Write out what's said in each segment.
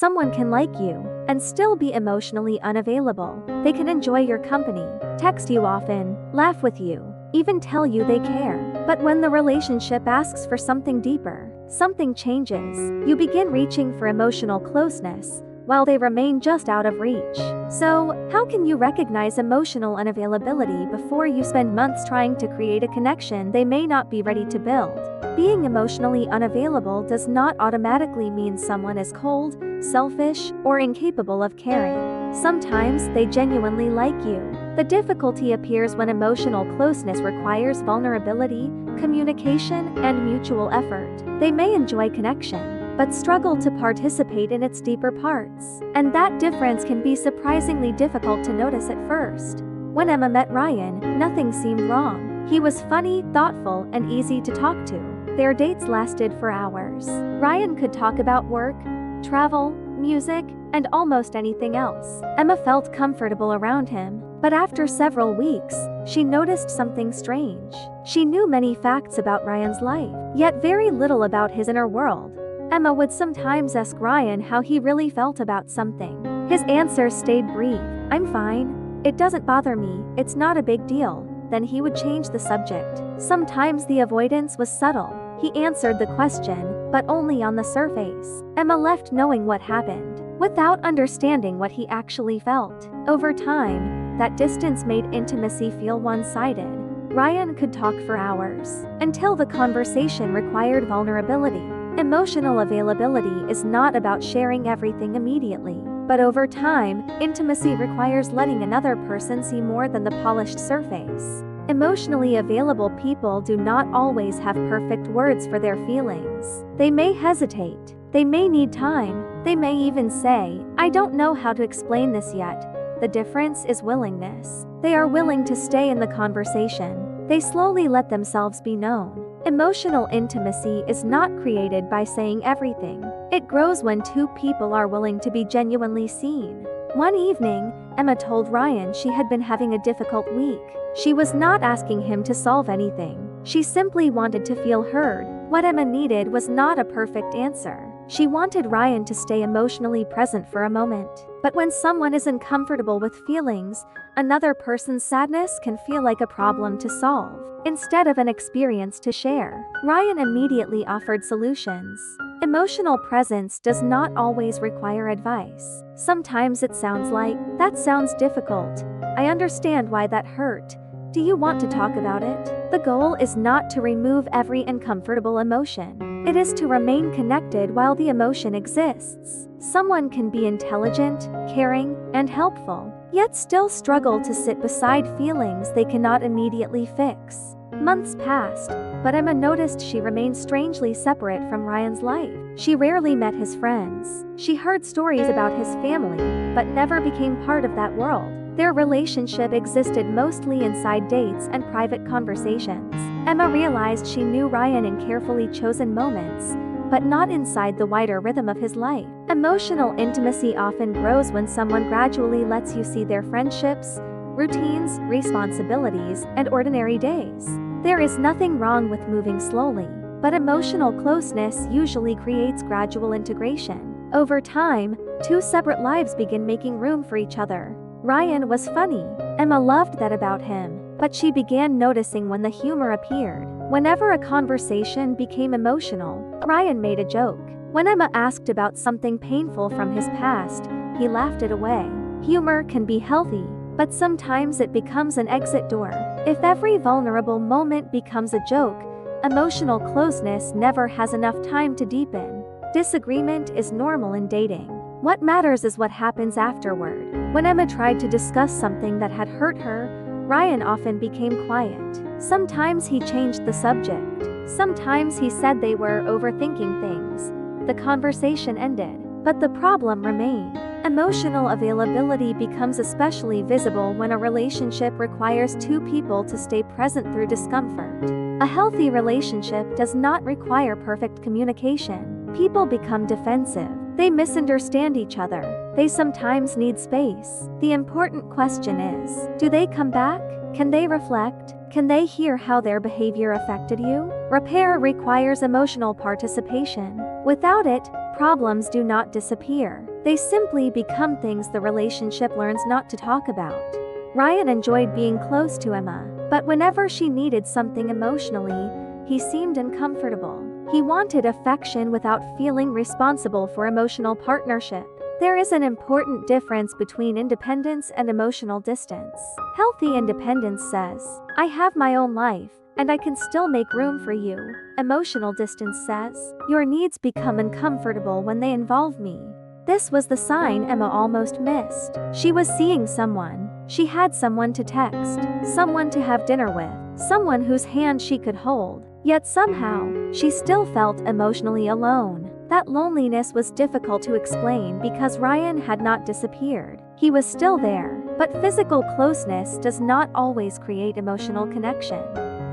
Someone can like you and still be emotionally unavailable. They can enjoy your company, text you often, laugh with you, even tell you they care. But when the relationship asks for something deeper, something changes. You begin reaching for emotional closeness, while they remain just out of reach. So, how can you recognize emotional unavailability before you spend months trying to create a connection they may not be ready to build? Being emotionally unavailable does not automatically mean someone is cold, selfish, or incapable of caring. Sometimes they genuinely like you. The difficulty appears when emotional closeness requires vulnerability, communication, and mutual effort. They may enjoy connection, but struggle to participate in its deeper parts. And that difference can be surprisingly difficult to notice at first. When Emma met Ryan, nothing seemed wrong. He was funny, thoughtful, and easy to talk to. Their dates lasted for hours. Ryan could talk about work, travel, music, and almost anything else. Emma felt comfortable around him, but after several weeks, she noticed something strange. She knew many facts about Ryan's life, yet very little about his inner world. Emma would sometimes ask Ryan how he really felt about something. His answer stayed brief. "I'm fine. It doesn't bother me. It's not a big deal." Then he would change the subject. Sometimes the avoidance was subtle. He answered the question, but only on the surface. Emma left knowing what happened, without understanding what he actually felt. Over time, that distance made intimacy feel one-sided. Ryan could talk for hours, until the conversation required vulnerability. Emotional availability is not about sharing everything immediately, but over time, intimacy requires letting another person see more than the polished surface. Emotionally available people do not always have perfect words for their feelings. They may hesitate. They may need time. They may even say, "I don't know how to explain this yet." The difference is willingness. They are willing to stay in the conversation. They slowly let themselves be known. Emotional intimacy is not created by saying everything. It grows when two people are willing to be genuinely seen. One evening, Emma told Ryan she had been having a difficult week. She was not asking him to solve anything. She simply wanted to feel heard. What Emma needed was not a perfect answer. She wanted Ryan to stay emotionally present for a moment. But when someone is uncomfortable with feelings, another person's sadness can feel like a problem to solve, instead of an experience to share. Ryan immediately offered solutions. Emotional presence does not always require advice. Sometimes it sounds like, "That sounds difficult. I understand why that hurt. Do you want to talk about it?" The goal is not to remove every uncomfortable emotion. It is to remain connected while the emotion exists. Someone can be intelligent, caring, and helpful, yet still struggle to sit beside feelings they cannot immediately fix. Months passed, but Emma noticed she remained strangely separate from Ryan's life. She rarely met his friends. She heard stories about his family, but never became part of that world. Their relationship existed mostly inside dates and private conversations. Emma realized she knew Ryan in carefully chosen moments, but not inside the wider rhythm of his life. Emotional intimacy often grows when someone gradually lets you see their friendships, routines, responsibilities, and ordinary days. There is nothing wrong with moving slowly, but emotional closeness usually creates gradual integration. Over time, two separate lives begin making room for each other. Ryan was funny. Emma loved that about him, but she began noticing when the humor appeared. Whenever a conversation became emotional, Ryan made a joke. When Emma asked about something painful from his past, he laughed it away. Humor can be healthy, but sometimes it becomes an exit door. If every vulnerable moment becomes a joke, emotional closeness never has enough time to deepen. Disagreement is normal in dating. What matters is what happens afterward. When Emma tried to discuss something that had hurt her, Ryan often became quiet. Sometimes he changed the subject. Sometimes he said they were overthinking things. The conversation ended, but the problem remained. Emotional availability becomes especially visible when a relationship requires two people to stay present through discomfort. A healthy relationship does not require perfect communication. People become defensive. They misunderstand each other. They sometimes need space. The important question is, do they come back? Can they reflect? Can they hear how their behavior affected you? Repair requires emotional participation. Without it, problems do not disappear. They simply become things the relationship learns not to talk about. Ryan enjoyed being close to Emma, but whenever she needed something emotionally, he seemed uncomfortable. He wanted affection without feeling responsible for emotional partnership. There is an important difference between independence and emotional distance. Healthy independence says, I have my own life, and I can still make room for you. Emotional distance says, your needs become uncomfortable when they involve me. This was the sign Emma almost missed. She was seeing someone. She had someone to text, someone to have dinner with, someone whose hand she could hold. Yet somehow, she still felt emotionally alone. That loneliness was difficult to explain because Ryan had not disappeared. He was still there, but physical closeness does not always create emotional connection.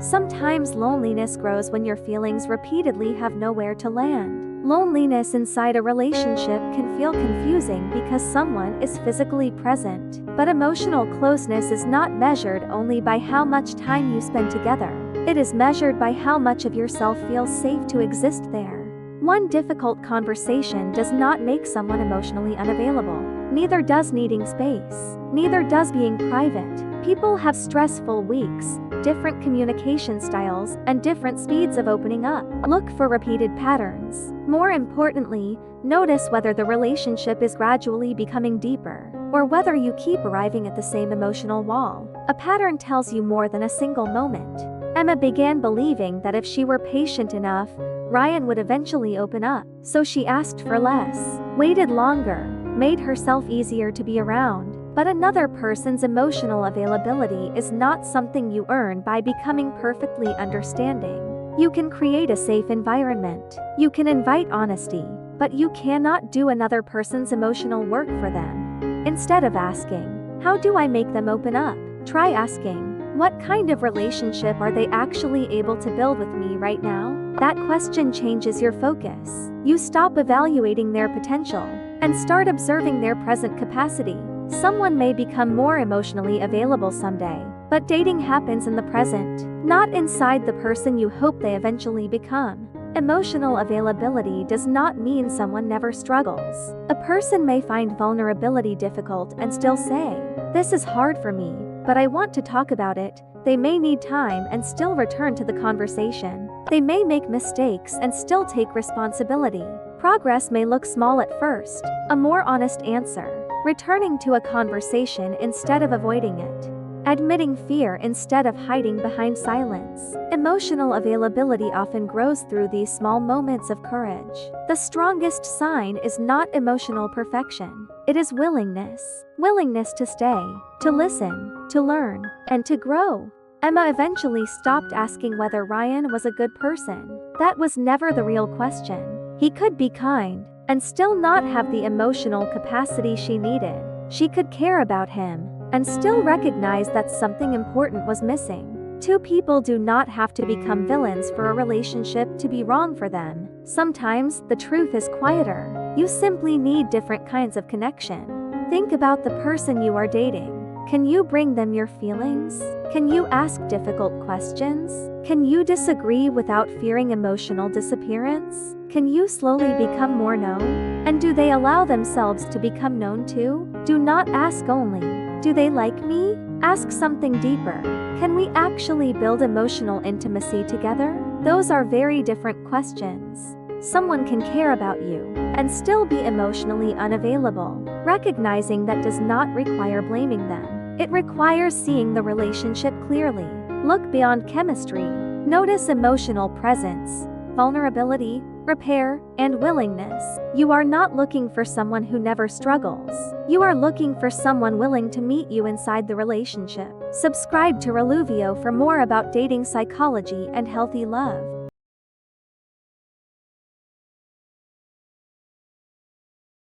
Sometimes loneliness grows when your feelings repeatedly have nowhere to land. Loneliness inside a relationship can feel confusing because someone is physically present, but emotional closeness is not measured only by how much time you spend together. It is measured by how much of yourself feels safe to exist there. One difficult conversation does not make someone emotionally unavailable. Neither does needing space. Neither does being private. People have stressful weeks, different communication styles, and different speeds of opening up. Look for repeated patterns. More importantly, notice whether the relationship is gradually becoming deeper, or whether you keep arriving at the same emotional wall. A pattern tells you more than a single moment. Emma began believing that if she were patient enough, Ryan would eventually open up. So she asked for less, waited longer, made herself easier to be around. But another person's emotional availability is not something you earn by becoming perfectly understanding. You can create a safe environment. You can invite honesty, but you cannot do another person's emotional work for them. Instead of asking, how do I make them open up? Try asking, what kind of relationship are they actually able to build with me right now? That question changes your focus. You stop evaluating their potential and start observing their present capacity. Someone may become more emotionally available someday, but dating happens in the present, not inside the person you hope they eventually become. Emotional availability does not mean someone never struggles. A person may find vulnerability difficult and still say, this is hard for me, but I want to talk about it. They may need time and still return to the conversation. They may make mistakes and still take responsibility. Progress may look small at first. A more honest answer. Returning to a conversation instead of avoiding it. Admitting fear instead of hiding behind silence. Emotional availability often grows through these small moments of courage. The strongest sign is not emotional perfection. It is willingness. Willingness to stay, to listen, to learn, and to grow. Emma eventually stopped asking whether Ryan was a good person. That was never the real question. He could be kind and still not have the emotional capacity she needed. She could care about him and still recognize that something important was missing. Two people do not have to become villains for a relationship to be wrong for them. Sometimes the truth is quieter. You simply need different kinds of connection. Think about the person you are dating. Can you bring them your feelings? Can you ask difficult questions? Can you disagree without fearing emotional disappearance? Can you slowly become more known? And do they allow themselves to become known too? Do not ask only, do they like me? Ask something deeper. Can we actually build emotional intimacy together? Those are very different questions. Someone can care about you and still be emotionally unavailable. Recognizing that does not require blaming them. It requires seeing the relationship clearly. Look beyond chemistry. Notice emotional presence, vulnerability, repair, and willingness. You are not looking for someone who never struggles. You are looking for someone willing to meet you inside the relationship. Subscribe to Reluvio for more about dating psychology and healthy love.